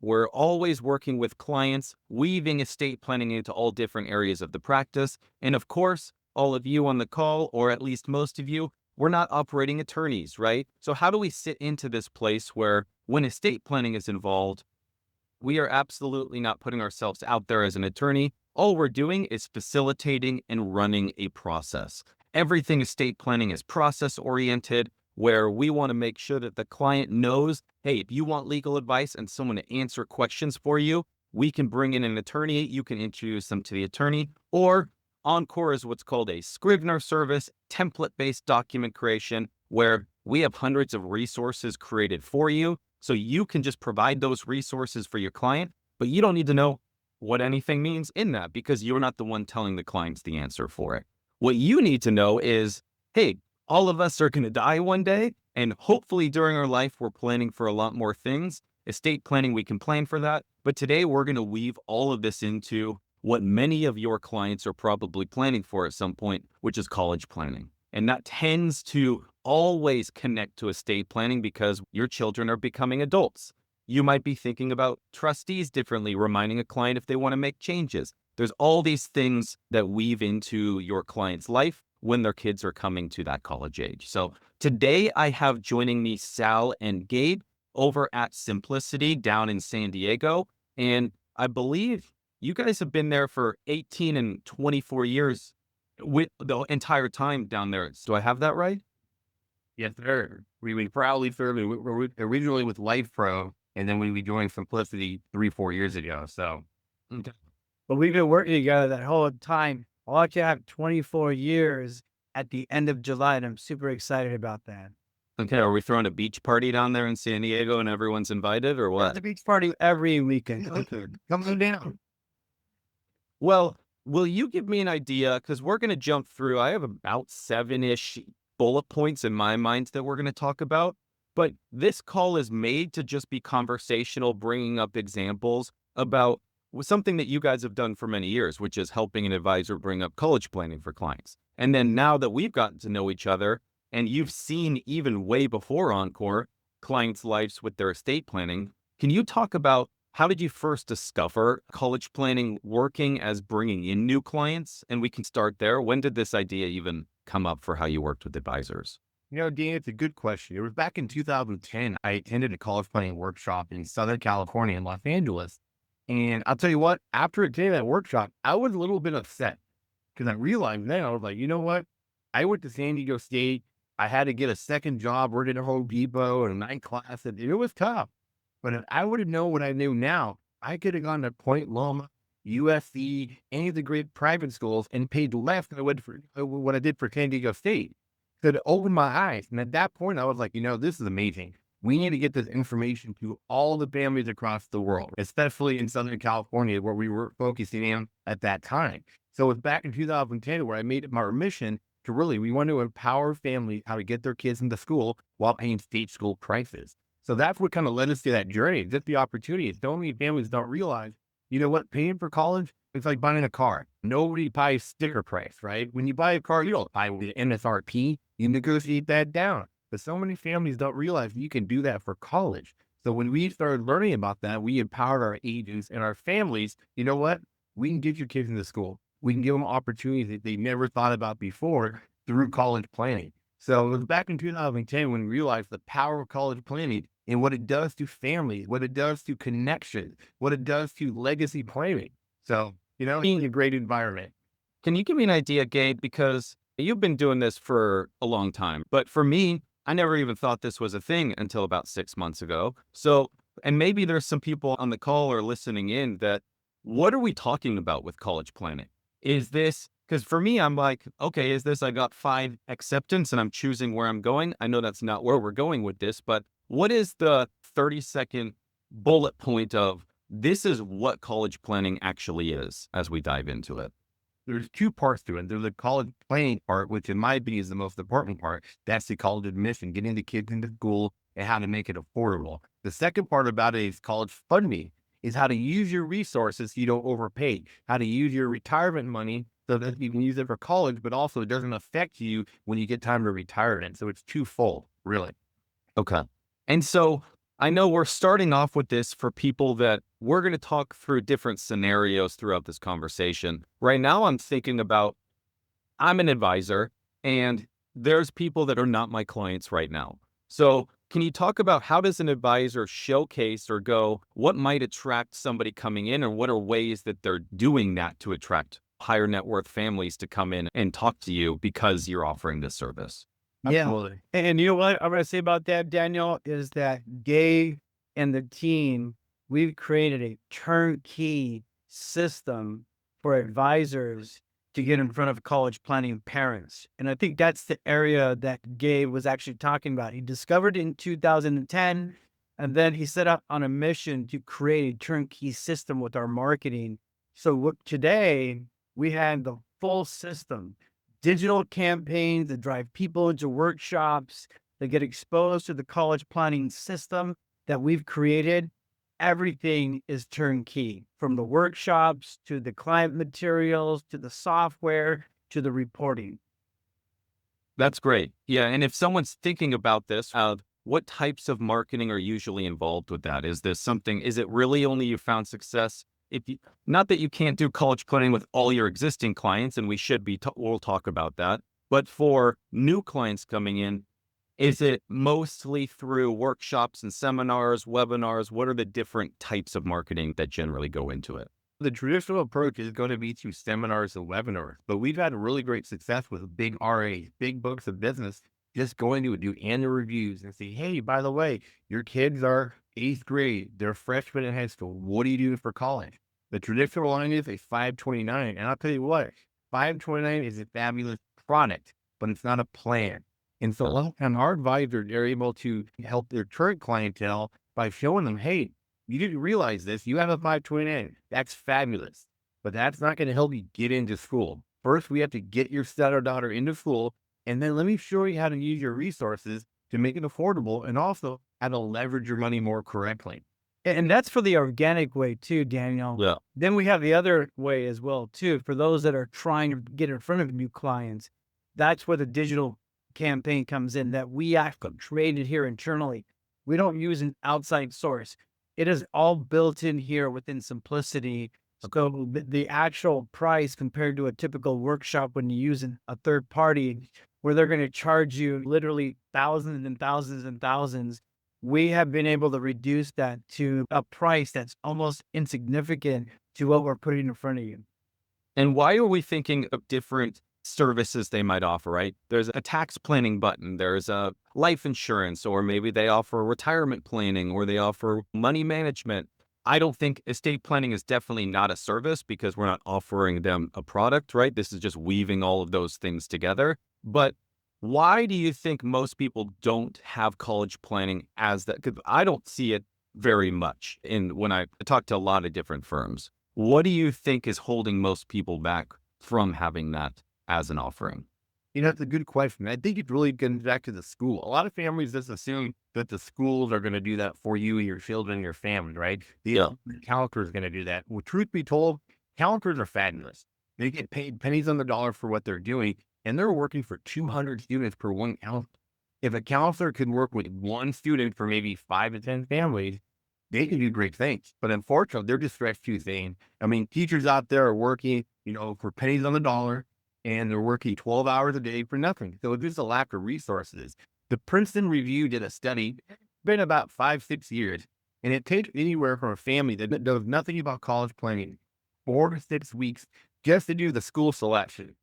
We're always working with clients, weaving estate planning into all different areas of the practice. And of course, all of you on the call, or at least most of you, we're not operating attorneys, right? So how do we sit into this place where when estate planning is involved, we are absolutely not putting ourselves out there as an attorney. All we're doing is facilitating and running a process. Everything estate planning is process oriented, where we want to make sure that the client knows, hey, if you want legal advice and someone to answer questions for you, we can bring in an attorney. You can introduce them to the attorney. Or Encore is what's called a Scrivener service, template-based document creation, where we have hundreds of resources created for you. So you can just provide those resources for your client, but you don't need to know what anything means in that because you're not the one telling the clients the answer for it. What you need to know is, hey, all of us are going to die one day, and hopefully during our life, we're planning for a lot more things. Estate planning, we can plan for that. But today we're going to weave all of this into what many of your clients are probably planning for at some point, which is college planning. And that tends to always connect to estate planning because your children are becoming adults. You might be thinking about trustees differently, reminding a client if they want to make changes. There's all these things that weave into your client's life when their kids are coming to that college age. So today I have joining me Sal and Gabe over at Simplicity down in San Diego. And I believe you guys have been there for 18 and 24 years with the entire time down there. Do I have that right? Yes, sir. We proudly served originally with Life Pro, and then we joined Simplicity 3-4 years ago. So Okay. But we've been working together that whole time. I'll actually have 24 years at the end of July, and I'm super excited about that. Okay. Are we throwing a beach party down there in San Diego and everyone's invited or We're at what? the beach party every weekend. come on down. Well, will you give me an idea? Because we're going to jump through. I have about seven-ish bullet points in my mind that we're going to talk about. But this call is made to just be conversational, bringing up examples about something that you guys have done for many years, which is helping an advisor bring up college planning for clients. And then now that we've gotten to know each other and you've seen even way before Encore clients' lives with their estate planning, can you talk about how did you first discover college planning working as bringing in new clients? And we can start there. When did this idea even come up for how you worked with advisors? Dan, it's a good question. It was back in 2010. I attended a college planning workshop in Southern California in Los Angeles. And I'll tell you what, after attending that workshop, I was a little bit upset because I realized then I was like, you know what? I went to San Diego State. I had to get a second job working at Home Depot and a night class, and it was tough. But if I would have known what I knew now, I could have gone to Point Loma, USC, any of the great private schools and paid less than I would for what I did for San Diego State. So it opened my eyes. And at that point, I was like, this is amazing. We need to get this information to all the families across the world, especially in Southern California, where we were focusing on at that time. So it was back in 2010 where I made it my mission to we want to empower families how to get their kids into school while paying state school prices. So that's what kind of led us to that journey, just the opportunity. So many families don't realize, paying for college, it's like buying a car. Nobody buys sticker price, right? When you buy a car, you don't buy the MSRP, you negotiate that down. But so many families don't realize you can do that for college. So when we started learning about that, we empowered our agents and our families. You know what? We can get your kids into school. We can give them opportunities that they never thought about before through college planning. So it was back in 2010 when we realized the power of college planning and what it does to families, what it does to connections, what it does to legacy planning. So, it's a great environment. Can you give me an idea, Gabe? Because you've been doing this for a long time, but for me, I never even thought this was a thing until about 6 months ago. So, and maybe there's some people on the call or listening in that, what are we talking about with college planning? Is this, because for me, I'm like, okay, is this, I got 5 acceptance and I'm choosing where I'm going? I know that's not where we're going with this, but what is the 30-second bullet point of this is what college planning actually is as we dive into it? There's 2 parts to it. There's the college planning part, which in my opinion is the most important part. That's the college admission, getting the kids into school and how to make it affordable. The second part about it is college funding, is how to use your resources so you don't overpay, how to use your retirement money so that you can use it for college, but also it doesn't affect you when you get time to retirement. So it's twofold, really. Okay. And so I know we're starting off with this for people that we're going to talk through different scenarios throughout this conversation. Right now, I'm thinking about I'm an advisor and there's people that are not my clients right now. So, can you talk about how does an advisor showcase or go, what might attract somebody coming in, or what are ways that they're doing that to attract higher net worth families to come in and talk to you because you're offering this service? Yeah. Absolutely. And you know what I'm going to say about that, Daniel, is that Gabe and the team, we've created a turnkey system for advisors to get in front of college planning parents. And I think that's the area that Gabe was actually talking about. He discovered it in 2010, and then he set out on a mission to create a turnkey system with our marketing. So today we have the full system, digital campaigns that drive people into workshops, that get exposed to the college planning system that we've created. Everything is turnkey, from the workshops to the client materials, to the software, to the reporting. That's great. Yeah. And if someone's thinking about this, what types of marketing are usually involved with that? Is this something, is it really only you found success? If you, not that you can't do college planning with all your existing clients, and we should be, we'll talk about that. But for new clients coming in, is it mostly through workshops and seminars, webinars? What are the different types of marketing that generally go into it? The traditional approach is going to be through seminars and webinars, but we've had really great success with big RAs, big books of business, just going to do annual reviews and say, hey, by the way, your kids are 8th grade, they're freshmen in high school. What do you do for college? The traditional line is a 529. And I'll tell you what, 529 is a fabulous product, but it's not a plan. And so a lot of time our advisors are able to help their current clientele by showing them, hey, you didn't realize this. You have a 529. That's fabulous. But that's not going to help you get into school. First, we have to get your son or daughter into school. And then let me show you how to use your resources to make it affordable, and also how to leverage your money more correctly. And that's for the organic way too, Daniel. Yeah. Then we have the other way as well too, for those that are trying to get in front of new clients. That's where the digital campaign comes in, that we actually created here internally. We don't use an outside source. It is all built in here within Simplicity. So the actual price compared to a typical workshop when you use a third party, where they're going to charge you literally thousands and thousands and thousands, we have been able to reduce that to a price that's almost insignificant to what we're putting in front of you. And why are we thinking of different services they might offer, right? There's a tax planning button, there's a life insurance, or maybe they offer retirement planning, or they offer money management. I don't think estate planning is definitely not a service because we're not offering them a product, right? This is just weaving all of those things together. But why do you think most people don't have college planning as that? Because I don't see it very much when I talk to a lot of different firms. What do you think is holding most people back from having that as an offering? You know, that's a good question. I think it really comes back to the school. A lot of families just assume that the schools are going to do that for you, your children, your family, right? The calendar is going to do that. Well, truth be told, calendars are fabulous. They get paid pennies on the dollar for what they're doing, and they're working for 200 students per one calendar. If a counselor could work with one student for maybe 5 to 10 families, they can do great things. But unfortunately, they're just stretched too thin. I mean, teachers out there are working, for pennies on the dollar, and they're working 12 hours a day for nothing. So it's just a lack of resources. The Princeton Review did a study, been about 5-6 years, and it takes anywhere from a family that knows nothing about college planning, 4 to 6 weeks just to do the school selection.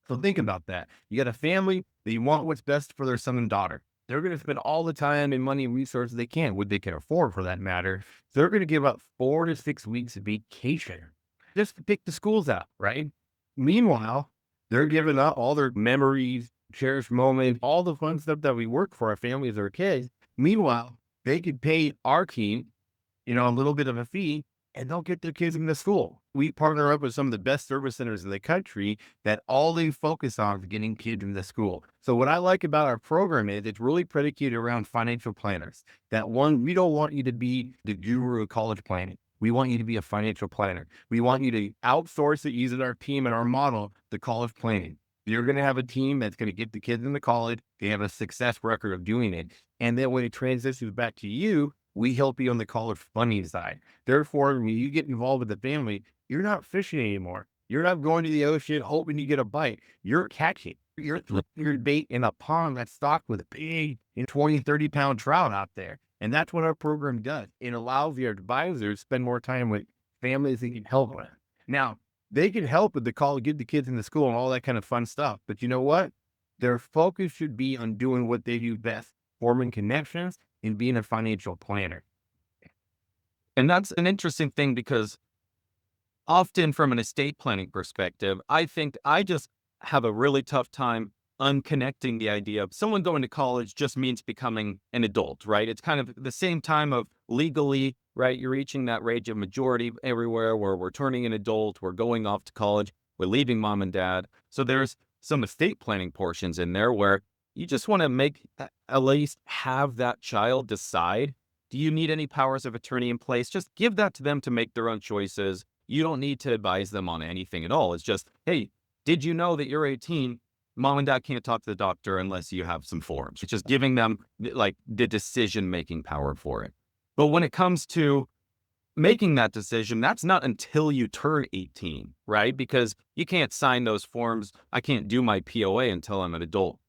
So think about that. You got a family that you want what's best for their son and daughter. They're going to spend all the time and money and resources they can, what they can afford for that matter. They're going to give up 4 to 6 weeks of vacation just to pick the schools out, right? Meanwhile, they're giving up all their memories, cherished moments, all the fun stuff that we work for our families or kids. Meanwhile, they could pay our team, a little bit of a fee, and they'll get their kids into school. We partner up with some of the best service centers in the country that all they focus on is getting kids into school. So what I like about our program is it's really predicated around financial planners. That one, we don't want you to be the guru of college planning. We want you to be a financial planner. We want you to outsource it using our team and our model, the college planning. You're going to have a team that's going to get the kids into college. They have a success record of doing it. And then when it transitions back to you, We help you on the college funding side. Therefore, when you get involved with the family, you're not fishing anymore. You're not going to the ocean hoping you get a bite. You're catching. You're throwing your bait in a pond that's stocked with big 20, 30-pound trout out there. And that's what our program does. It allows your advisors to spend more time with families they can help with. Now, they can help with the call, get the kids into school and all that kind of fun stuff. But you know what? Their focus should be on doing what they do best, forming connections and being a financial planner. And that's an interesting thing because often from an estate planning perspective, I think I just have a really tough time unconnecting the idea of someone going to college just means becoming an adult, right? It's kind of the same time of legally, right? You're reaching that age of majority everywhere where we're turning an adult, we're going off to college, we're leaving mom and dad. So there's some estate planning portions in there where you just want to make at least have that child decide, do you need any powers of attorney in place? Just give that to them to make their own choices. You don't need to advise them on anything at all. It's just, hey, did you know that you're 18? Mom and dad can't talk to the doctor unless you have some forms. It's just giving them like the decision-making power for it. But when it comes to making that decision, that's not until you turn 18, right? Because you can't sign those forms. I can't do my POA until I'm an adult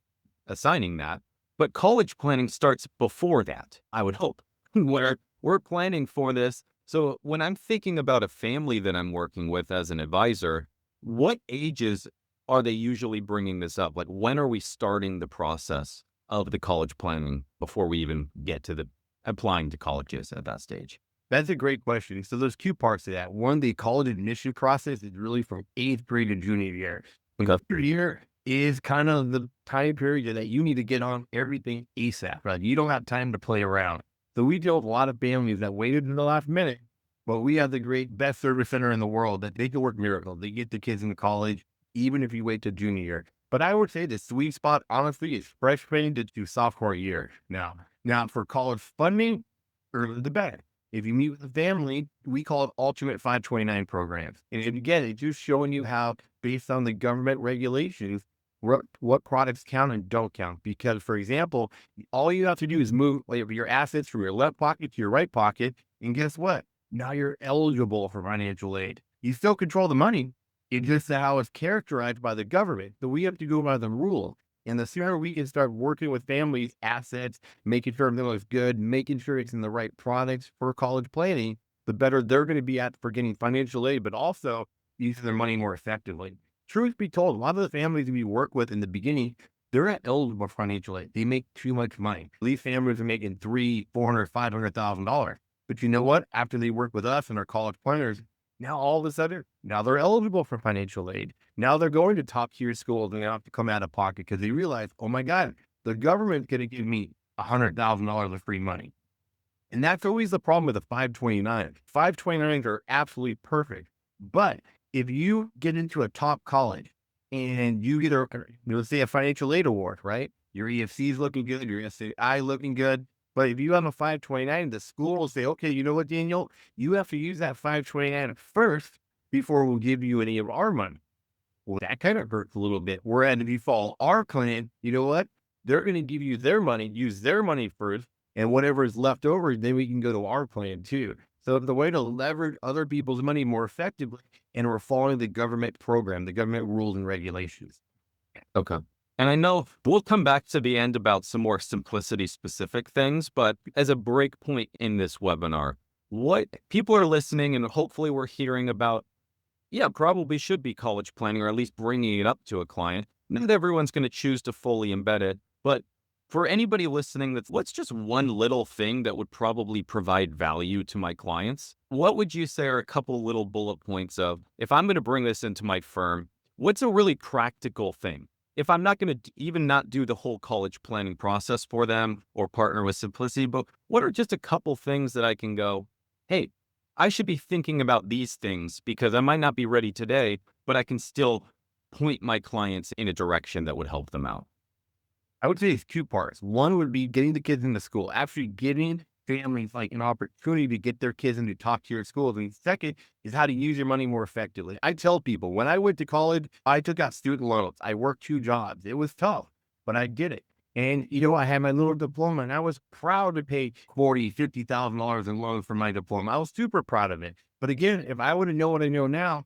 assigning that. But college planning starts before that, I would hope, where we're planning for this. So when I'm thinking about a family that I'm working with as an advisor, what ages are they usually bringing this up? Like, when are we starting the process of the college planning before we even get to the applying to colleges at that stage? That's a great question. So there's two parts to that. One, the college admission process is really from 8th grade to junior year. Okay. Junior year is kind of the time period that you need to get on everything ASAP, right? You don't have time to play around. So we deal with a lot of families that waited in the last minute, but we have the best service center in the world that they can work miracles. They get the kids into college, even if you wait till junior year. But I would say the sweet spot, honestly, is freshman to sophomore year. Now for college funding, early the better. If you meet with a family, we call it alternate 529 programs. And again, it's just showing you how, based on the government regulations, what products count and don't count. Because, for example, all you have to do is move your assets from your left pocket to your right pocket. And guess what? Now you're eligible for financial aid. You still control the money. It's just how it's characterized by the government. So we have to go by the rule. And the sooner we can start working with families, assets, making sure everything looks good, making sure it's in the right products for college planning, the better they're going to be at for getting financial aid, but also using their money more effectively. Truth be told, a lot of the families we work with in the beginning, they're not eligible for financial aid. They make too much money. These families are making $300,000, $400,000, $500,000. But you know what? After they work with us and our college planners, now all of a sudden, now they're eligible for financial aid. Now they're going to top tier schools and they don't have to come out of pocket because they realize, oh my God, the government's going to give me $100,000 of free money. And that's always the problem with the 529. 529s are absolutely perfect. But if you get into a top college and you get let's say a financial aid award, right? Your EFC is looking good, your SAI looking good. But if you have a 529, the school will say, okay, you know what, Daniel, you have to use that 529 first before we'll give you any of our money. Well, that kind of hurts a little bit. Whereas if you follow our plan, you know what? They're going to give you their money, use their money first, and whatever is left over, then we can go to our plan too. So the way to leverage other people's money more effectively, and we're following the government program, the government rules and regulations. Okay. And I know we'll come back to the end about some more simplicity specific things, but as a break point in this webinar, what people are listening and hopefully we're hearing about, yeah, probably should be college planning or at least bringing it up to a client. Not everyone's going to choose to fully embed it, but for anybody listening, what's just one little thing that would probably provide value to my clients? What would you say are a couple little bullet points of, if I'm going to bring this into my firm, what's a really practical thing? If I'm not going to even not do the whole college planning process for them or partner with Simplicity, but what are just a couple things that I can go, hey, I should be thinking about these things because I might not be ready today, but I can still point my clients in a direction that would help them out. I would say it's two parts. One would be getting the kids into school, actually getting families like an opportunity to get their kids into top tier schools. And second is how to use your money more effectively. I tell people when I went to college, I took out student loans. I worked 2 jobs. It was tough, but I did it. And, you know, I had my little diploma and I was proud to pay $40,000, $50,000 in loans for my diploma. I was super proud of it. But again, if I would have known what I know now,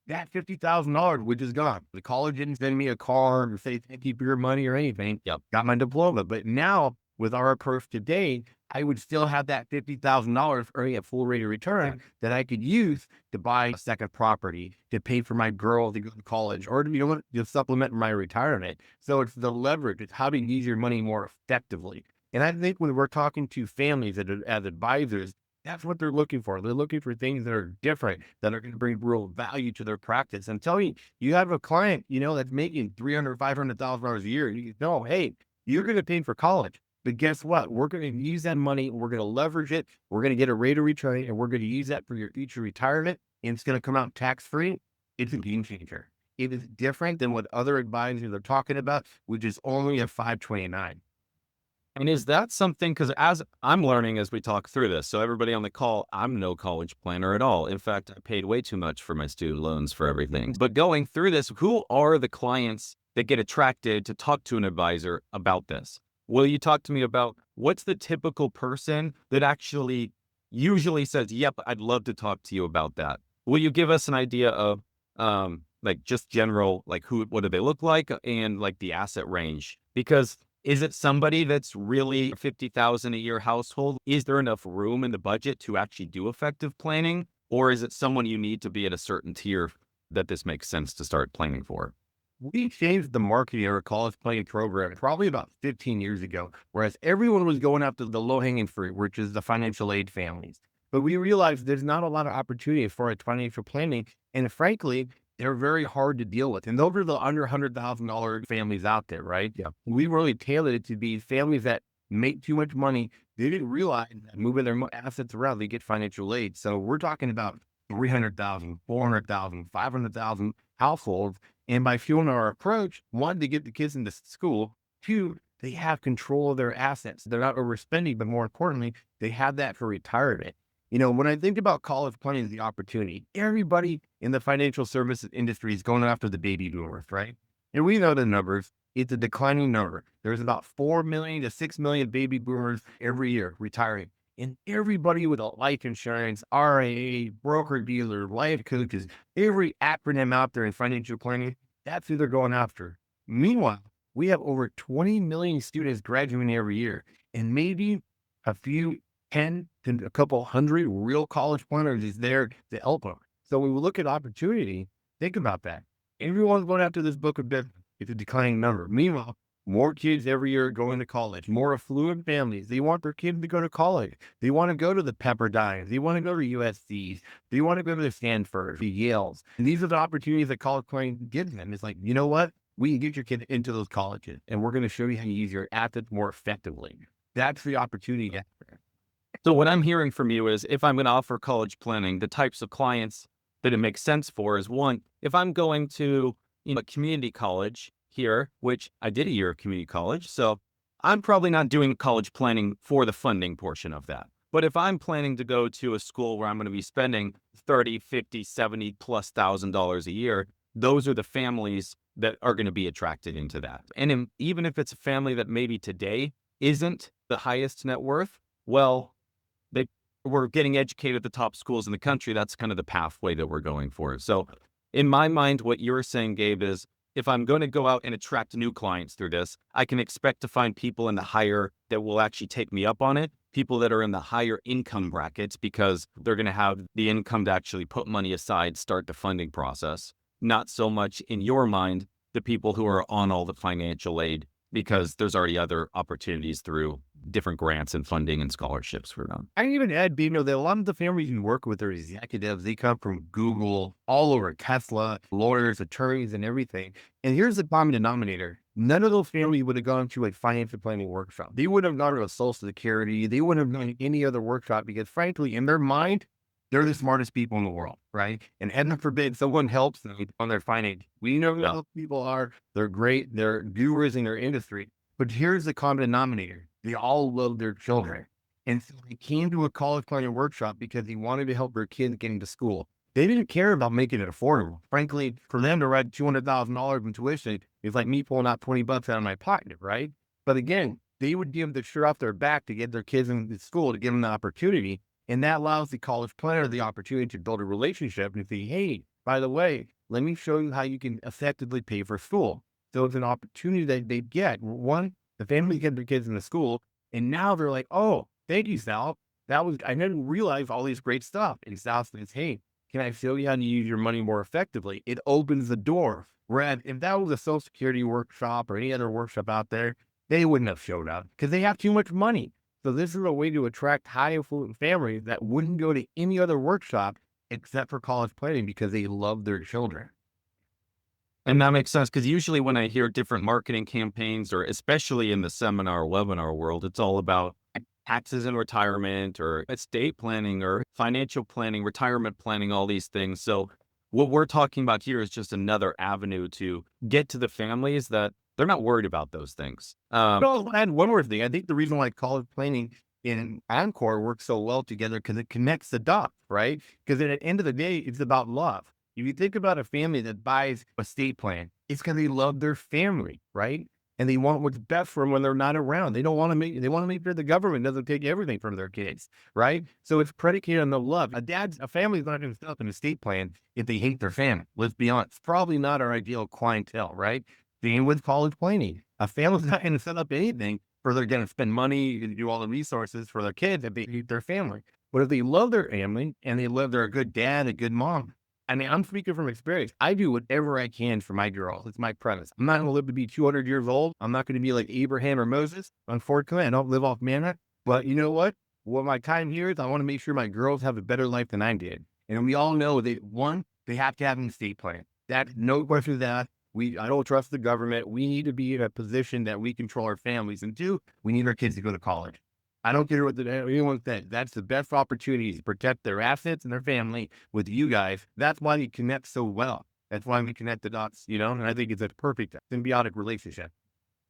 that $50,000 would just gone. The college didn't send me a card or say thank you for your money or anything. Yep. Got my diploma. But now with our approach today, I would still have that $50,000 earning a full rate of return that I could use to buy a second property, to pay for my girl to go to college, or to, you know what, to supplement my retirement. So it's the leverage. It's how to use your money more effectively. And I think when we're talking to families as advisors, that's what they're looking for. They're looking for things that are different, that are going to bring real value to their practice. And tell you, you have a client, you know, that's making $300,000, $500,000 a year. You know, hey, you're going to pay for college. But guess what? We're going to use that money. We're going to leverage it. We're going to get a rate of return, and we're going to use that for your future retirement. And it's going to come out tax-free. It's a game changer. It is different than what other advisors are talking about, which is only a 529. And is that something, because as I'm learning as we talk through this, so everybody on the call, I'm no college planner at all. In fact, I paid way too much for my student loans for everything. But going through this, who are the clients that get attracted to talk to an advisor about this? Will you talk to me about what's the typical person that actually usually says, yep, I'd love to talk to you about that? Will you give us an idea of like just general, like what do they look like and like the asset range? Because is it somebody that's really $50,000 a year household? Is there enough room in the budget to actually do effective planning? Or is it someone you need to be at a certain tier that this makes sense to start planning for? We changed the marketing of our college planning program probably about 15 years ago, whereas everyone was going after the low-hanging fruit, which is the financial aid families. But we realized there's not a lot of opportunity for financial planning, and frankly, they're very hard to deal with. And those are the under $100,000 families out there, right? Yeah. We really tailored it to be families that make too much money. They didn't realize that moving their assets around, they get financial aid. So we're talking about 300,000, 400,000, 500,000 households. And by fueling our approach, one, to get the kids into school, two, they have control of their assets. They're not overspending, but more importantly, they have that for retirement. You know, when I think about college planning as the opportunity, everybody in the financial services industry is going after the baby boomers, right? And we know the numbers. It's a declining number. There's about 4 million to 6 million baby boomers every year retiring. And everybody with a life insurance, RIA, broker dealer, life coaches, every acronym out there in financial planning, that's who they're going after. Meanwhile, we have over 20 million students graduating every year, and maybe a few 10 to a couple hundred real college planners is there to help them. So when we look at opportunity, think about that. Everyone's going after this book of business. It's a declining number. Meanwhile, more kids every year going to college, more affluent families. They want their kids to go to college. They want to go to the Pepperdines. They want to go to USCs. They want to go to the Stanfords, the Yales. And these are the opportunities that college planning gives them. It's like, you know what? We can get your kid into those colleges, and we're going to show you how to use your assets more effectively. That's the opportunity. So what I'm hearing from you is if I'm going to offer college planning, the types of clients that it makes sense for is one, if I'm going to a community college here, which I did a year of community college, so I'm probably not doing college planning for the funding portion of that. But if I'm planning to go to a school where I'm going to be spending 30, 50, 70 plus $1,000 a year, those are the families that are going to be attracted into that. And even if it's a family that maybe today isn't the highest net worth, well, they were getting educated at the top schools in the country. That's kind of the pathway that we're going for. So in my mind, what you're saying, Gabe, is if I'm going to go out and attract new clients through this, I can expect to find people in the higher that will actually take me up on it, people that are in the higher income brackets, because they're going to have the income to actually put money aside, start the funding process. Not so much in your mind, the people who are on all the financial aid, because there's already other opportunities through different grants and funding and scholarships for them. I can even add, you know, that a lot of the families you work with are executives. They come from Google, all over Tesla, lawyers, attorneys, and everything. And here's the common denominator. None of those families would have gone to a financial planning workshop. They wouldn't have gone to a Social Security. They wouldn't have gone to any other workshop because, frankly, in their mind, they're the smartest people in the world, right? And heaven forbid someone helps them on their finance. We know who those people are. They're great. They're gurus in their industry. But here's the common denominator. They all love their children. And so they came to a college planning workshop because they wanted to help their kids getting to school. They didn't care about making it affordable. Frankly, for them to write $200,000 in tuition is like me pulling out $20 out of my pocket, right? But again, they would give the shirt off their back to get their kids into school, to give them the opportunity. And that allows the college planner the opportunity to build a relationship and say, hey, by the way, let me show you how you can effectively pay for school. So it's an opportunity that they get. One, the family get their kids into school, and now they're like, oh, thank you, Sal. I didn't realize all these great stuff. And Sal says, hey, can I show you how to use your money more effectively? It opens the door. Whereas if that was a Social Security workshop or any other workshop out there, they wouldn't have showed up because they have too much money. So this is a way to attract high affluent families that wouldn't go to any other workshop except for college planning because they love their children. And that makes sense because usually when I hear different marketing campaigns, or especially in the seminar webinar world, it's all about taxes and retirement or estate planning or financial planning, retirement planning, all these things. So what we're talking about here is just another avenue to get to the families that they're not worried about those things. I'll add one more thing. I think the reason why college planning and Encore work so well together because it connects the dots, right? Because at the end of the day, it's about love. If you think about a family that buys a estate plan, it's because they love their family, right? And they want what's best for them when they're not around. They want to make sure the government doesn't take everything from their kids, right? So it's predicated on the love. A family's not going to set up an estate plan if they hate their family. Let's be honest. Probably not our ideal clientele, right? Same with college planning. A family's not going to set up anything where they're going to spend money and do all the resources for their kids if they hate their family. But if they love their family and they're a good dad, a good mom, I mean, I'm speaking from experience. I do whatever I can for my girls. It's my premise. I'm not going to live to be 200 years old. I'm not going to be like Abraham or Moses. Unfortunately, I don't live off manna. But you know what? What my time here is, I want to make sure my girls have a better life than I did. And we all know that they have to have an estate plan. That's no question of that. I don't trust the government. We need to be in a position that we control our families. And two, we need our kids to go to college. I don't care what anyone says. That's the best opportunity to protect their assets and their family with you guys. That's why we connect so well. That's why we connect the dots, and I think it's a perfect symbiotic relationship.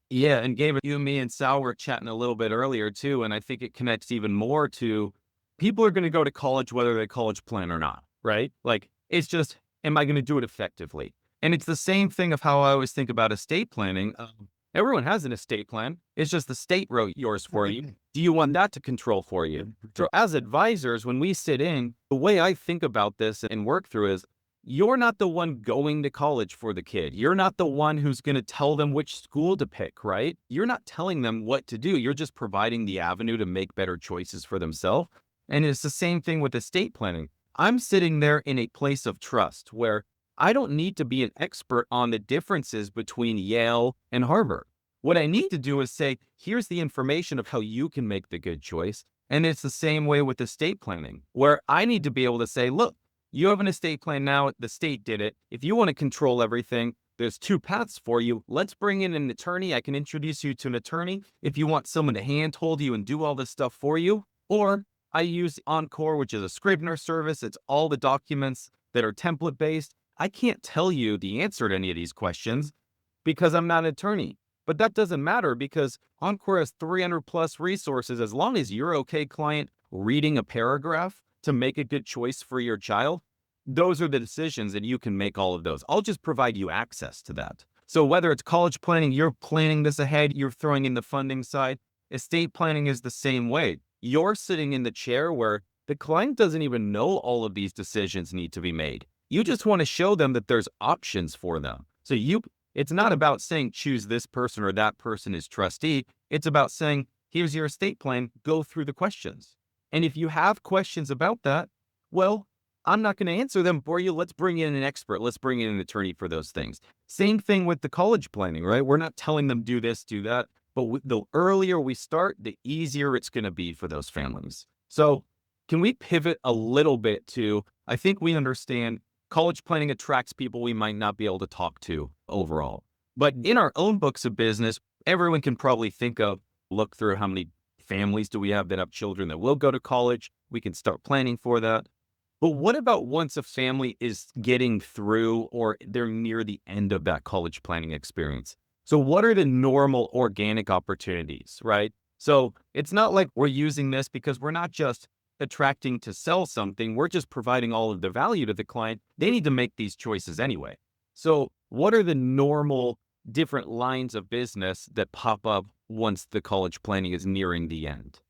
Yeah. And Gabe, you, me, and Sal were chatting a little bit earlier too. And I think it connects even more to people are going to go to college, whether they college plan or not, right? Like it's just, am I going to do it effectively? And it's the same thing of how I always think about estate planning. Everyone has an estate plan. It's just the state wrote yours for you. Do you want that to control for you? So as advisors, when we sit in, the way I think about this and work through is you're not the one going to college for the kid. You're not the one who's going to tell them which school to pick, right? You're not telling them what to do. You're just providing the avenue to make better choices for themselves. And it's the same thing with estate planning. I'm sitting there in a place of trust where I don't need to be an expert on the differences between Yale and Harvard. What I need to do is say, here's the information of how you can make the good choice. And it's the same way with estate planning, where I need to be able to say, look, you have an estate plan now. The state did it. If you want to control everything, there's two paths for you. Let's bring in an attorney. I can introduce you to an attorney if you want someone to handhold you and do all this stuff for you. Or I use Encore, which is a Scrivener service. It's all the documents that are template based. I can't tell you the answer to any of these questions because I'm not an attorney. But that doesn't matter because Encore has 300 plus resources. As long as you're okay, client, reading a paragraph to make a good choice for your child, those are the decisions and you can make all of those. I'll just provide you access to that. So whether it's college planning, you're planning this ahead, you're throwing in the funding side. Estate planning is the same way. You're sitting in the chair where the client doesn't even know all of these decisions need to be made. You just want to show them that there's options for them. So it's not about saying choose this person or that person as trustee. It's about saying, here's your estate plan, go through the questions. And if you have questions about that, well, I'm not going to answer them for you. Let's bring in an expert. Let's bring in an attorney for those things. Same thing with the college planning, right? We're not telling them do this, do that. But the earlier we start, the easier it's going to be for those families. So can we pivot a little bit to, I think we understand college planning attracts people we might not be able to talk to overall. But in our own books of business, everyone can probably look through how many families do we have that have children that will go to college. We can start planning for that. But what about once a family is getting through or they're near the end of that college planning experience? So what are the normal organic opportunities, right? So it's not like we're using this because we're not just attracting to sell something. We're just providing all of the value to the client. They need to make these choices anyway. So what are the normal different lines of business that pop up once the college planning is nearing the end?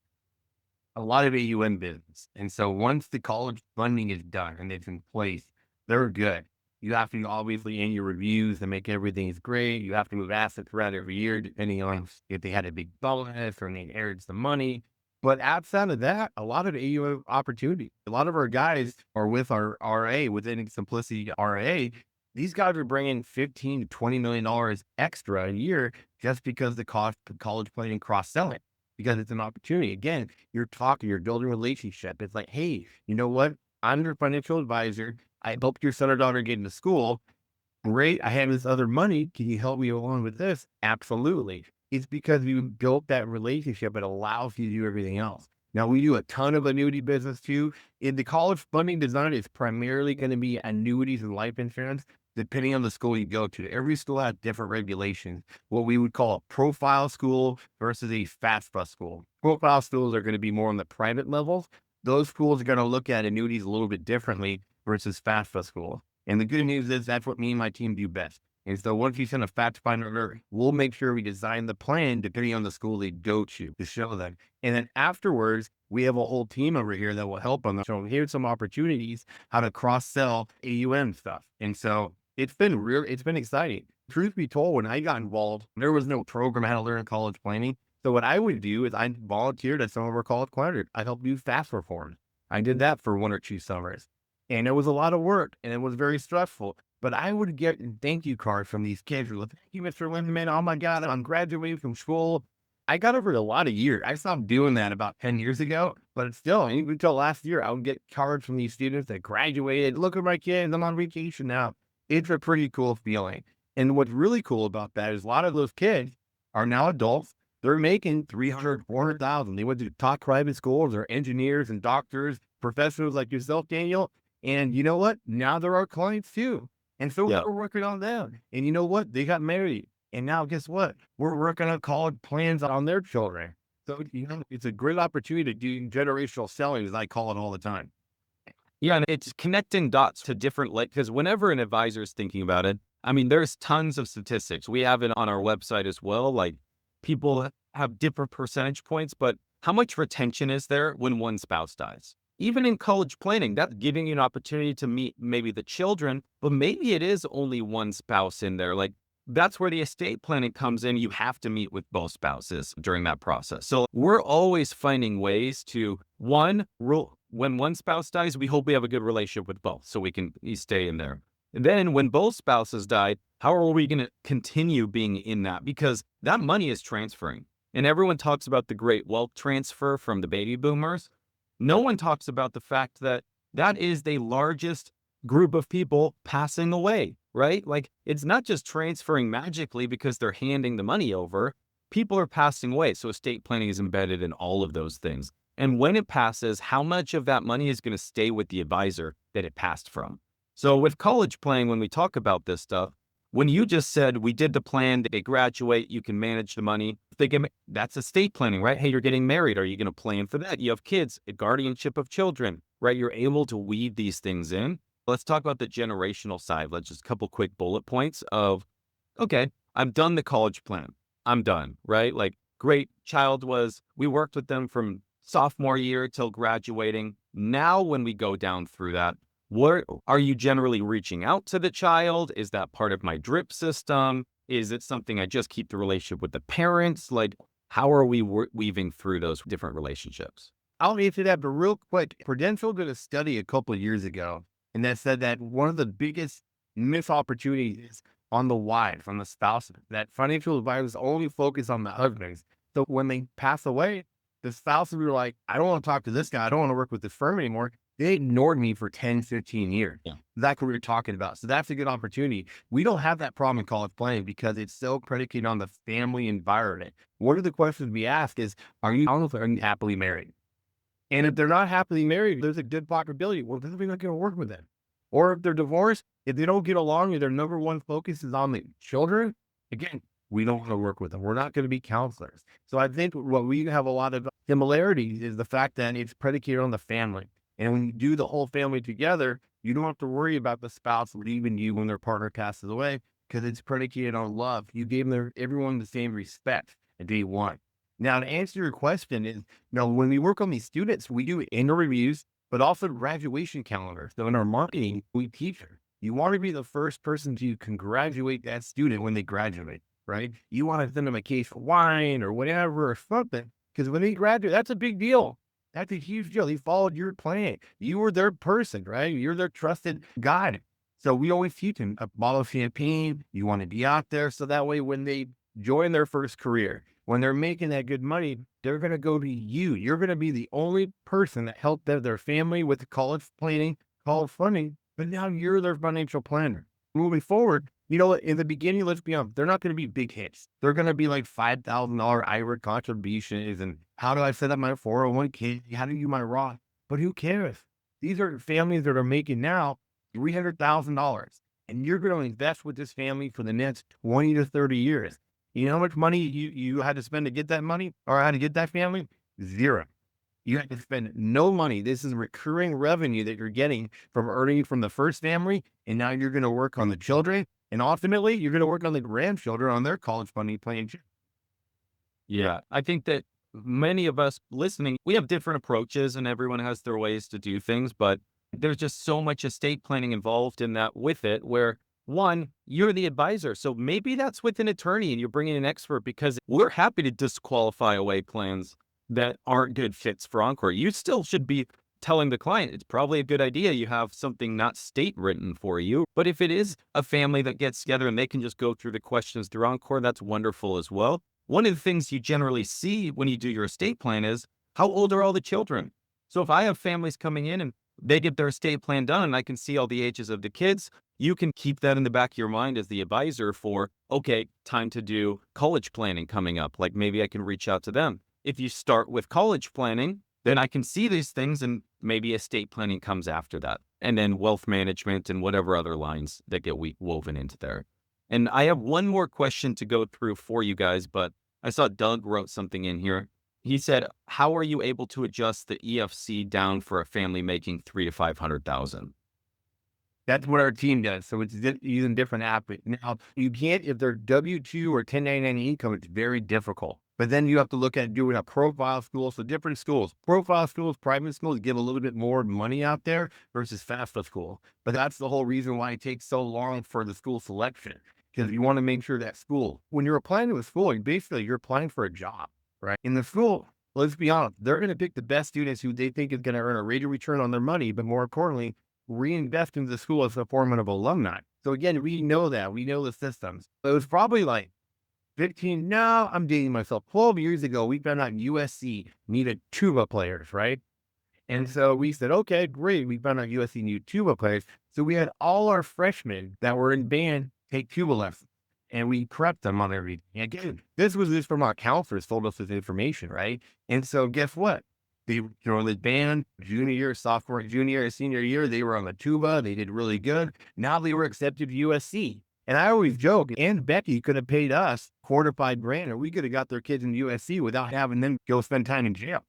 A lot of AUM business. And so once the college funding is done and it's in place, they're good. You have to obviously in your reviews to make everything is great. You have to move assets around every year, depending on if they had a big bonus or they inherited some money. But outside of that, a lot of AUM opportunity. A lot of our guys are with our RA within Simplicity RA. These guys are bringing $15 to $20 million extra a year just because the cost of college planning cross selling, because it's an opportunity. Again, you're talking, you're building a relationship. It's like, hey, you know what? I'm your financial advisor. I helped your son or daughter get into school. Great. I have this other money. Can you help me along with this? Absolutely. It's because we built that relationship. It allows you to do everything else. Now, we do a ton of annuity business too. In the college funding design, it's primarily going to be annuities and life insurance, depending on the school you go to. Every school has different regulations, what we would call a profile school versus a FAFSA school. Profile schools are going to be more on the private levels. Those schools are going to look at annuities a little bit differently versus FAFSA schools. And the good news is that's what me and my team do best. And so once you send a fact finder, we'll make sure we design the plan depending on the school they go to show them. And then afterwards, we have a whole team over here that will help them. So here's some opportunities how to cross-sell AUM stuff. And so it's been exciting. Truth be told, when I got involved, there was no program how to learn college planning. So what I would do is I volunteered at some of our college planners. I helped do FAFSA reforms. I did that for 1 or 2 summers. And it was a lot of work and it was very stressful. But I would get thank you cards from these kids. Thank you, Mr. Lindemann. Oh my God, I'm graduating from school. I got over a lot of years. I stopped doing that about 10 years ago, but it's still, even until last year, I would get cards from these students that graduated. Look at my kids. I'm on vacation now. It's a pretty cool feeling. And what's really cool about that is a lot of those kids are now adults. They're making 300, 400,000. They went to top private schools. They're engineers and doctors, professionals like yourself, Daniel. And you know what? Now they're our clients too. And so Yeah. we're working on them. And you know what? They got married. And now guess what? We're working on college plans on their children. So, you know, it's a great opportunity to do generational selling, as I call it all the time. Yeah, and it's connecting dots to different, like, because whenever an advisor is thinking about it, I mean, there's tons of statistics. We have it on our website as well. Like, people have different percentage points, but how much retention is there when one spouse dies? Even in college planning, that's giving you an opportunity to meet maybe the children, but maybe it is only one spouse in there. Like, that's where the estate planning comes in. You have to meet with both spouses during that process. So we're always finding ways to, when one spouse dies, we hope we have a good relationship with both so we can stay in there. And then when both spouses died, how are we going to continue being in that? Because that money is transferring. And everyone talks about the great wealth transfer from the baby boomers. No one talks about the fact that that is the largest group of people passing away, right? Like, it's not just transferring magically because they're handing the money over. People are passing away. So estate planning is embedded in all of those things. And when it passes, how much of that money is going to stay with the advisor that it passed from? So with college planning, when we talk about this stuff, when you just said we did the plan, they graduate, you can manage the money. That's estate planning, right? Hey, you're getting married. Are you going to plan for that? You have kids, a guardianship of children, right? You're able to weave these things in. Let's talk about the generational side. Let's just a couple quick bullet points of, okay, I've done the college plan. I'm done, right? Like, great, we worked with them from sophomore year till graduating. Now, when we go down through that, what are you generally reaching out to the child? Is that part of my drip system? Is it something I just keep the relationship with the parents? Like, how are we weaving through those different relationships? I'll answer that, but real quick, Prudential did a study a couple of years ago, and that said that one of the biggest missed opportunities is on the wives, on the spouses, that financial advisors only focus on the husbands. So when they pass away, the spouses were like, I don't want to talk to this guy. I don't want to work with this firm anymore. They ignored me for 10, 15 years. Yeah. That's what we're talking about. So that's a good opportunity. We don't have that problem in college planning because it's so predicated on the family environment. One of the questions we ask is, are you happily married? And if they're not happily married, there's a good possibility, well, then we're not going to work with them. Or if they're divorced, if they don't get along and their number one focus is on the children, again, we don't want to work with them. We're not going to be counselors. So I think what we have a lot of similarities is the fact that it's predicated on the family. And when you do the whole family together, you don't have to worry about the spouse leaving you when their partner passes away. because it's predicated on love. You gave everyone the same respect at day one. Now, to answer your question is, when we work on these students, we do annual reviews, but also graduation calendars. So in our marketing, we teach her, you want to be the first person to congratulate that student when they graduate, right? You want to send them a case of wine or whatever or something, because when they graduate, that's a big deal. That's a huge deal. They followed your plan. You were their person, right? You're their trusted guide. So we always teach them a bottle of champagne. You want to be out there. So that way, when they join their first career, when they're making that good money, they're going to go to you. You're going to be the only person that helped their family with the college planning, college funding, but now you're their financial planner. Moving forward, in the beginning, let's be honest, they're not going to be big hits. They're going to be like $5,000 IRA contributions. And how do I set up my 401k? How do you do my Roth? But who cares? These are families that are making now $300,000. And you're going to invest with this family for the next 20 to 30 years. You know how much money you had to spend to get that money or how to get that family? Zero. You have to spend no money. This is recurring revenue that you're getting from earning from the first family. And now you're going to work on the children. And ultimately, you're going to work on the grandchildren on their college funding plan. Yeah, I think that many of us listening, we have different approaches and everyone has their ways to do things, but there's just so much estate planning involved in that with it, where one, you're the advisor. So maybe that's with an attorney and you're bringing an expert, because we're happy to disqualify away plans that aren't good fits for Encore. You still should be telling the client it's probably a good idea you have something not state written for you. But if it is a family that gets together and they can just go through the questions through Encore, that's wonderful as well. One of the things you generally see when you do your estate plan is how old are all the children? So if I have families coming in and they get their estate plan done and I can see all the ages of the kids, you can keep that in the back of your mind as the advisor for, okay, time to do college planning coming up. Like maybe I can reach out to them. If you start with college planning, then I can see these things and maybe estate planning comes after that. And then wealth management and whatever other lines that get woven into there. And I have one more question to go through for you guys, but I saw Doug wrote something in here. He said, how are you able to adjust the EFC down for a family making $300,000 to $500,000? That's what our team does. So it's using different apps. Now, you can't, if they're W-2 or 1099 income, it's very difficult. But then you have to look at doing a profile school. So different schools, profile schools, private schools give a little bit more money out there versus FAFSA school. But that's the whole reason why it takes so long for the school selection, because you want to make sure that school, when you're applying to a school, you're applying for a job, right? In the school, let's be honest, they're going to pick the best students who they think is going to earn a rate of return on their money, but more importantly, reinvest into the school as a form of alumni. So again, we know that. We know the systems. It was probably like 15, no, I'm dating myself. 12 years ago, we found out USC needed tuba players, right? And so we said, okay, great. We found out USC needed tuba players. So we had all our freshmen that were in band take tuba lessons. And we prepped them on everything. Again, this was just from our counselors told us this information, right? And so guess what? They were in the band junior year, sophomore, junior, senior year. They were on the tuba. They did really good. Now they were accepted to USC. And I always joke, and Becky could have paid us $4,000 to $5,000, or we could have got their kids in USC without having them go spend time in jail.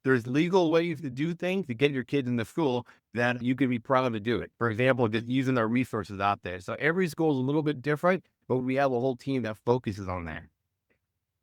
There's legal ways to do things to get your kids in the school that you could be proud to do it. For example, just using our resources out there. So every school is a little bit different, but we have a whole team that focuses on that.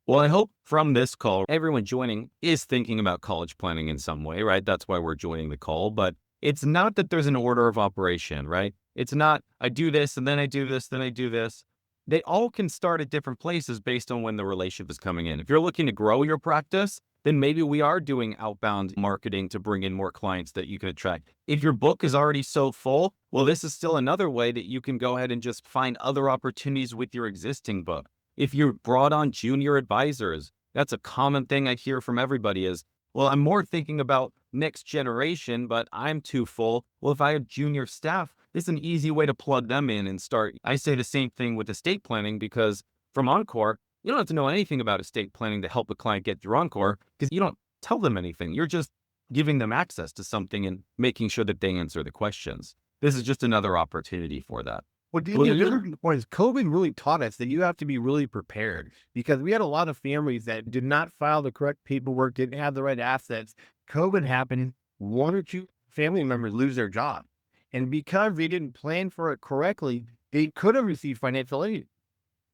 Well, I hope from this call, everyone joining is thinking about college planning in some way, right? That's why we're joining the call. But it's not that there's an order of operation, right? It's not, I do this and then I do this, then I do this. They all can start at different places based on when the relationship is coming in. If you're looking to grow your practice, then maybe we are doing outbound marketing to bring in more clients that you can attract. If your book is already so full, well, this is still another way that you can go ahead and just find other opportunities with your existing book. If you're brought on junior advisors, that's a common thing I hear from everybody is, well, I'm more thinking about next generation, but I'm too full. Well, if I have junior staff, this is an easy way to plug them in and start. I say the same thing with estate planning, because from Encore, you don't have to know anything about estate planning to help a client get through Encore, because you don't tell them anything. You're just giving them access to something and making sure that they answer the questions. This is just another opportunity for that. Well, the other point is COVID really taught us that you have to be really prepared, because we had a lot of families that did not file the correct paperwork, didn't have the right assets. COVID happened, one or two family members lose their job. And because they didn't plan for it correctly, they could have received financial aid.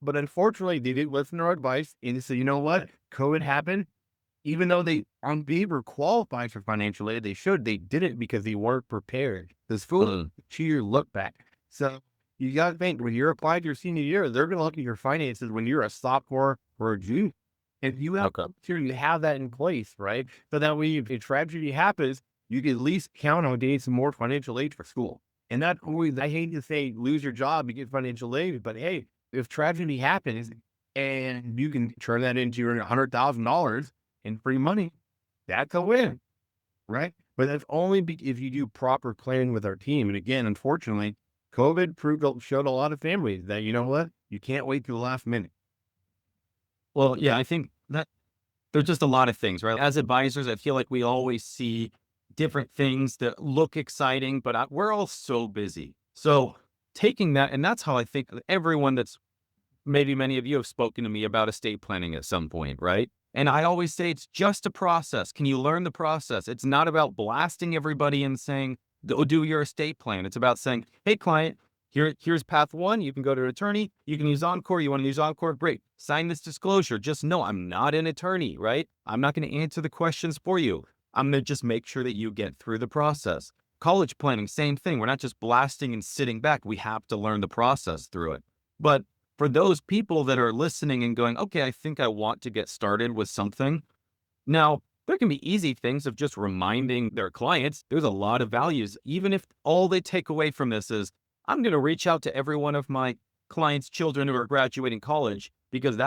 But unfortunately, they didn't listen to our advice and they said, you know what? COVID happened. Even though they on paper qualified for financial aid, they didn't because they weren't prepared. This fool to your look back. So you got to think when you're applying to your senior year, they're going to look at your finances when you're a sophomore or a junior. And you have to have that in place, right? So that way, if a tragedy happens, you can at least count on getting some more financial aid for school. And not always, I hate to say, lose your job, you get financial aid, but hey, if tragedy happens and you can turn that into your $100,000 in free money, that's a win, right? But that's only if you do proper planning with our team. And again, unfortunately, COVID showed a lot of families that, you know what, you can't wait till the last minute. Well, yeah, I think that there's just a lot of things, right? As advisors, I feel like we always see different things that look exciting, but we're all so busy. So taking that, and that's how I think everyone that's maybe many of you have spoken to me about estate planning at some point, right? And I always say it's just a process. Can you learn the process? It's not about blasting everybody and saying, go do your estate plan. It's about saying, hey, client, here's path one. You can go to an attorney. You can use Encore. You want to use Encore? Great. Sign this disclosure. Just know I'm not an attorney, right? I'm not going to answer the questions for you. I'm going to just make sure that you get through the process. College planning, same thing. We're not just blasting and sitting back. We have to learn the process through it. But for those people that are listening and going, okay, I think I want to get started with something. Now, there can be easy things of just reminding their clients. There's a lot of values. Even if all they take away from this is, I'm going to reach out to every one of my clients' children who are graduating college, because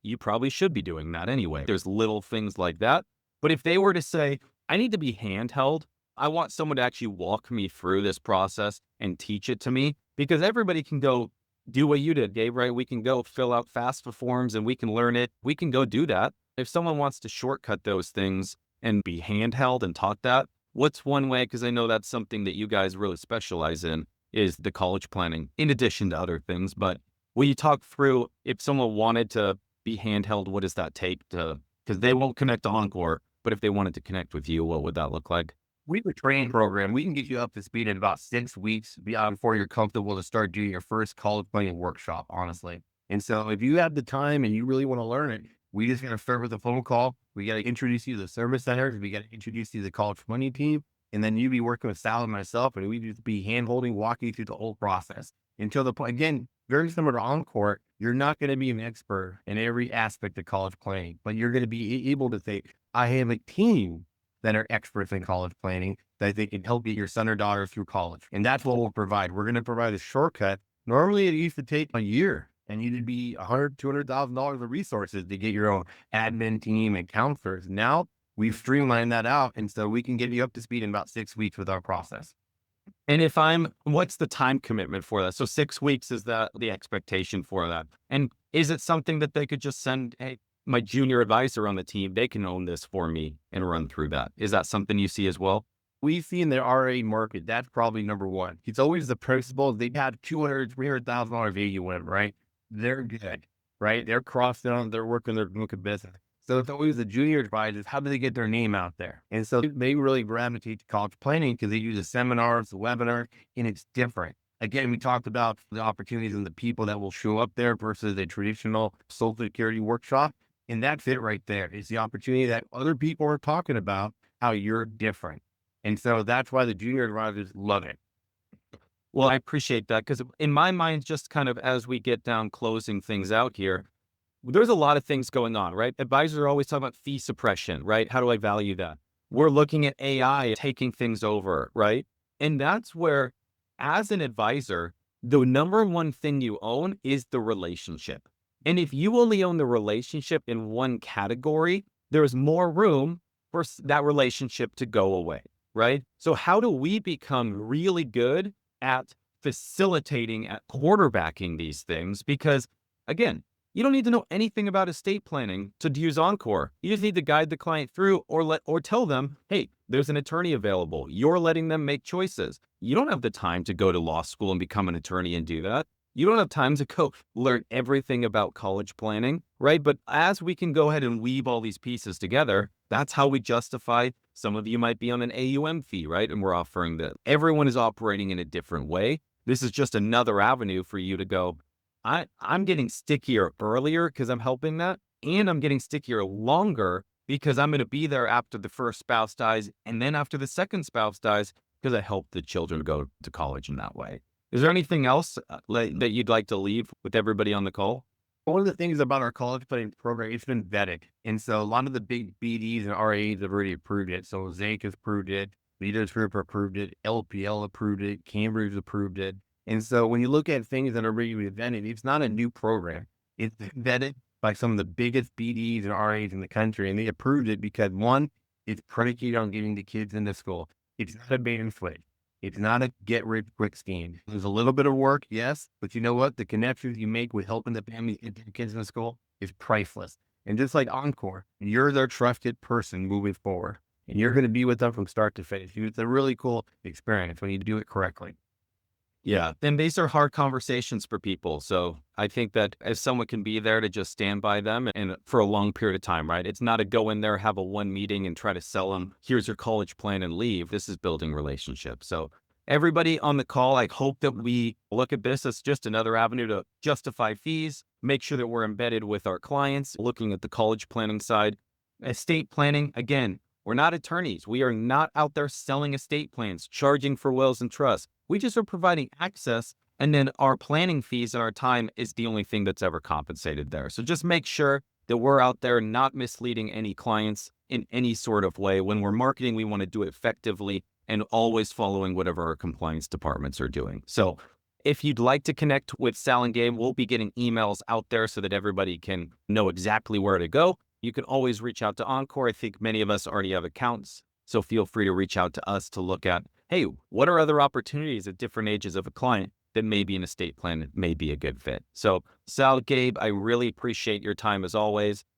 you probably should be doing that anyway. There's little things like that. But if they were to say, I need to be handheld, I want someone to actually walk me through this process and teach it to me, because everybody can go do what you did, Gabe, right? We can go fill out FAFSA forms and we can learn it. We can go do that. If someone wants to shortcut those things and be handheld and taught that, what's one way? Because I know that's something that you guys really specialize in, is the college planning, in addition to other things. But will you talk through, if someone wanted to be handheld, what does that take to, because they won't connect to Encore, but if they wanted to connect with you, what would that look like? We have a training program. We can get you up to speed in about 6 weeks before you're comfortable to start doing your first college planning workshop, honestly. And so if you have the time and you really want to learn it, we just got to start with a phone call. We got to introduce you to the service centers. We got to introduce you to the college planning team. And then you be working with Sal and myself, and we just be hand-holding, walking you through the whole process until the point. Again, very similar to Encore, you're not going to be an expert in every aspect of college planning, but you're going to be able to say, I have a team that are experts in college planning that they can help get your son or daughter through college. And that's what we'll provide. We're going to provide a shortcut. Normally it used to take a year and you'd be $100,000, $200,000 of resources to get your own admin team and counselors. Now we've streamlined that out. And so we can get you up to speed in about 6 weeks with our process. And what's the time commitment for that? So 6 weeks is the expectation for that. And is it something that they could just send, hey, my junior advisor on the team, they can own this for me and run through that? Is that something you see as well? We see in the RA market, that's probably number one. It's always the principals. They've had $200,000, $300,000 AUM, right? They're good, right? They're crossed on, they're working their book of business. So it's always the junior advisors. How do they get their name out there? And so they really gravitate to college planning because they use the seminars, the webinar, and it's different. Again, we talked about the opportunities and the people that will show up there versus a traditional Social Security workshop. And that's it right there. It's the opportunity that other people are talking about, how you're different. And so that's why the junior advisors love it. Well, I appreciate that, because in my mind, just kind of as we get down closing things out here, there's a lot of things going on, right? Advisors are always talking about fee suppression, right? How do I value that? We're looking at AI taking things over, right? And that's where, as an advisor, the number one thing you own is the relationship. And if you only own the relationship in one category, there's more room for that relationship to go away, right? So how do we become really good at facilitating, at quarterbacking these things? Because again, you don't need to know anything about estate planning to use Encore. You just need to guide the client through or tell them, hey, there's an attorney available. You're letting them make choices. You don't have the time to go to law school and become an attorney and do that. You don't have time to go learn everything about college planning, right? But as we can go ahead and weave all these pieces together, that's how we justify. Some of you might be on an AUM fee, right? And we're offering that. Everyone is operating in a different way. this is just another avenue for you to go, I'm getting stickier earlier because I'm helping that. And I'm getting stickier longer because I'm going to be there after the first spouse dies. And then after the second spouse dies, because I helped the children go to college in that way. Is there anything else that you'd like to leave with everybody on the call? One of the things about our college planning program, it's been vetted. And so a lot of the big BDs and RAs have already approved it. So Zank has approved it, Leaders Group approved it, LPL approved it, Cambridge approved it. And so when you look at things that are regularly vetted, it's not a new program. It's vetted by some of the biggest BDs and RAs in the country. And they approved it because one, it's predicated on getting the kids into school. It's not a bait and switch. It's not a get rich quick scheme. There's a little bit of work, yes, but you know what? The connections you make with helping the family get their kids in school is priceless. And just like Encore, you're their trusted person moving forward. And you're going to be with them from start to finish. It's a really cool experience when you do it correctly. Yeah. And these are hard conversations for people. So I think that if someone can be there to just stand by them and for a long period of time, right? It's not a go in there, have a one meeting and try to sell them, here's your college plan and leave. This is building relationships. So everybody on the call, I hope that we look at this as just another avenue to justify fees, make sure that we're embedded with our clients, looking at the college planning side. Estate planning, again, we're not attorneys. We are not out there selling estate plans, charging for wills and trusts. We just are providing access, and then our planning fees and our time is the only thing that's ever compensated there. So just make sure that we're out there not misleading any clients in any sort of way. When we're marketing, we want to do it effectively and always following whatever our compliance departments are doing. So if you'd like to connect with Sal and Gabe, we'll be getting emails out there so that everybody can know exactly where to go. You can always reach out to Encore. I think many of us already have accounts, so feel free to reach out to us to look at, hey, what are other opportunities at different ages of a client that may be an estate plan that may be a good fit? So Sal, Gabe, I really appreciate your time as always.